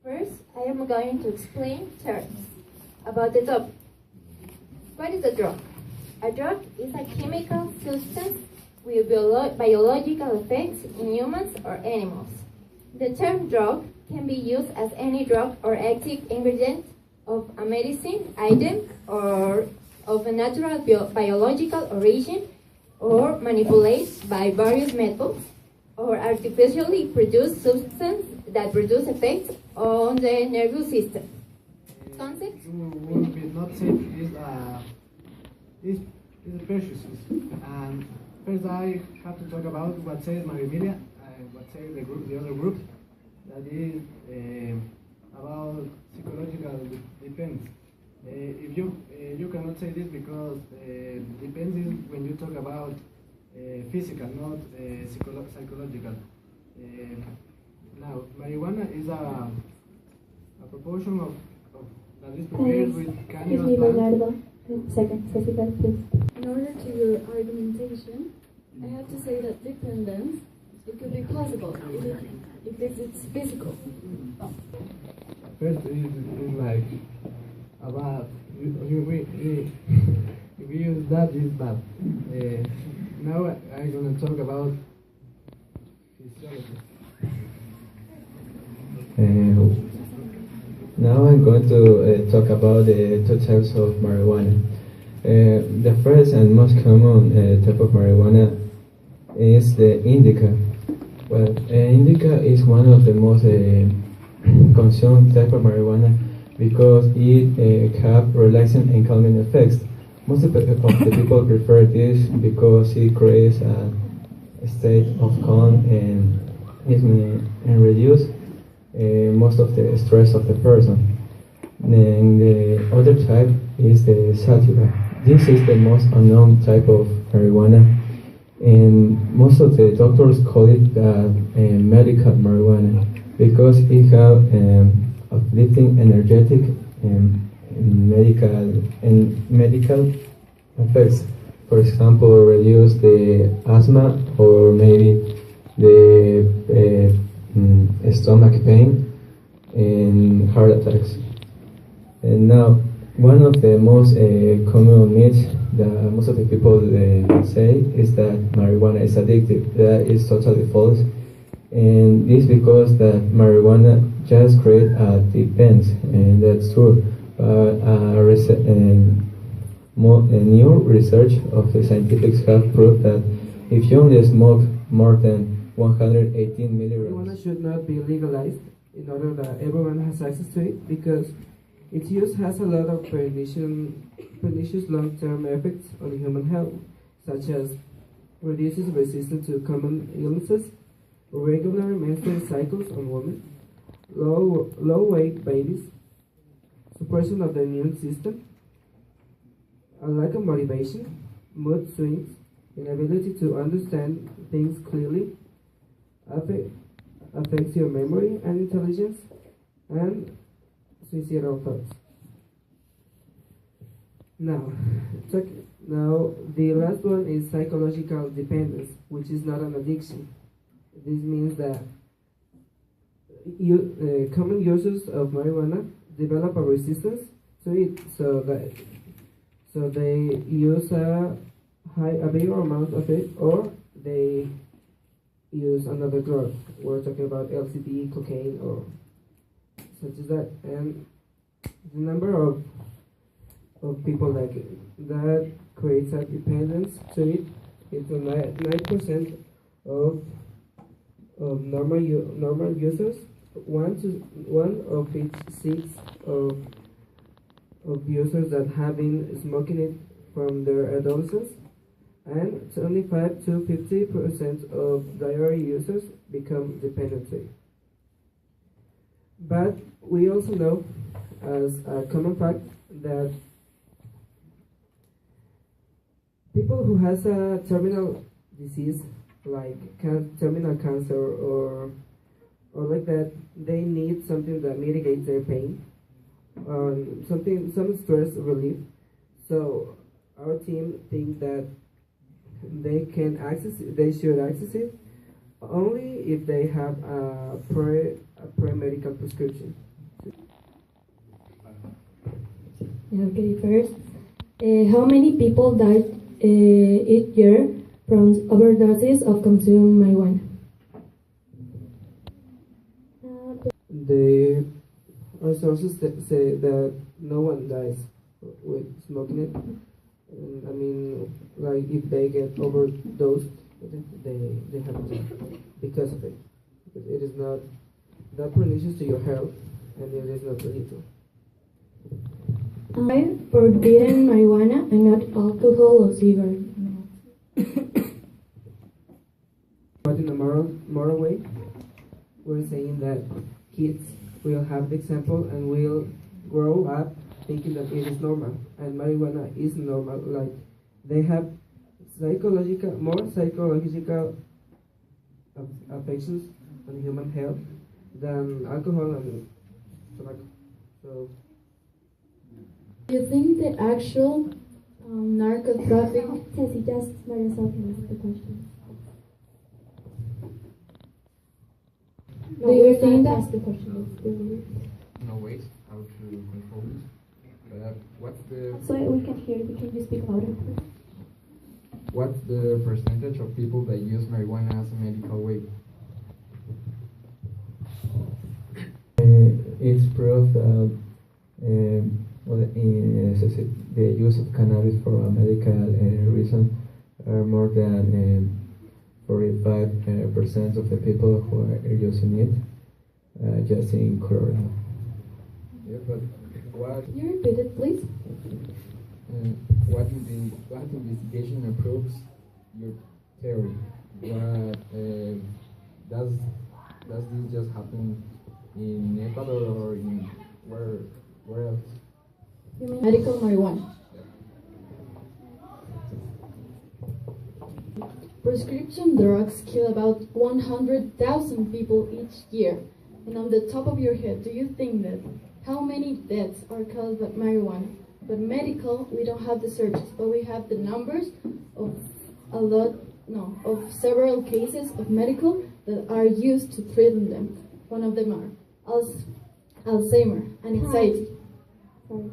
First, I am going to explain terms about the topic. What is a drug? A drug is a chemical substance with biological effects in humans or animals. The term drug can be used as any drug or active ingredient of a medicine item or of a natural biological origin, or manipulated by various methods, or artificially produced substance that produce effects on the nervous system. Concept? Would be not said is precious. And first I have to talk about what says Marihuana and what says the other group, that is about psychological depends. If you cannot say this because depends is when you talk about physical, not psychological. Now, marijuana is a proportion of that is prepared with cannabis plants. Second, Cecilia, please. In order to your argumentation, I have to say that dependence, it could be plausible if it's physical. First is like about if we use that is bad. Now I'm gonna talk about physiology. Now I'm going to talk about the two types of marijuana. The first and most common type of marijuana is the indica. Well, indica is one of the most consumed type of marijuana because it have relaxing and calming effects. Most of the people prefer this because it creates a state of calm and reduce most of the stress of the person. Then the other type is the sativa. This is the most unknown type of marijuana, and most of the doctors call it medical marijuana because it has uplifting, energetic, and medical effects. For example, reduce the asthma or maybe the stomach pain and heart attacks. And now, one of the most common myths that most of the people say is that marijuana is addictive. That is totally false, and this because that marijuana just creates a dependence, and that's true. New research of the scientifics have proved that if you only smoke more than 118 milligrams. Marijuana should not be legalized in order that everyone has access to it, because its use has a lot of pernicious long-term effects on human health, such as reduces resistance to common illnesses, irregular menstrual cycles on women, low-weight babies, suppression of the immune system, a lack of motivation, mood swings, inability to understand things clearly, affects your memory and intelligence, and suicidal thoughts. Now the last one is psychological dependence, which is not an addiction. This means that common users of marijuana develop a resistance to it, so they use a bigger amount of it, or they use another drug. We're talking about LSD, cocaine, or such as that. And the number of people that creates a dependence to it is 9% of normal users. One of each 6 of users that have been smoking it from their adolescence, and 25 to 50% of diary users become dependent to it. But we also know, as a common fact, that people who has a terminal disease, like terminal cancer or like that, they need something that mitigates their pain, some stress relief. So our team thinks that they should access it only if they have a pre-medical prescription. Okay, first, how many people died each year from overdoses of consumed marijuana? The sources that say that no one dies with smoking it. I mean, like if they get overdosed, they have to die because of it. Because it is not that pernicious to your health, and it is not lethal. I forbidden marijuana and not alcohol or cigarettes. But in a moral way, we're saying that kids will have the example and will grow up thinking that it is normal, and marijuana is normal. Like they have more psychological affections on human health than alcohol and tobacco. So, Do you think the actual narco traffic? Tessie, just let yourself answer the question. Do you think that? Ask the question. No ways how to control it. What's the So we can hear you. Can you speak louder, please? what's the percentage of people that use marijuana as a medical way? It's proof that the use of cannabis for a medical reason are more than 45% of the people who are using it just in Colorado. Yeah, but what Can you repeat it, please? what investigation proves your theory? What does this just happen in Ecuador or in where else? You mean medical marijuana? Prescription drugs kill about 100,000 people each year. And on the top of your head, do you think that how many deaths are caused by marijuana? But medical, we don't have the searches, but we have the numbers of of several cases of medical that are used to treat them. One of them are Alzheimer and anxiety. Sorry.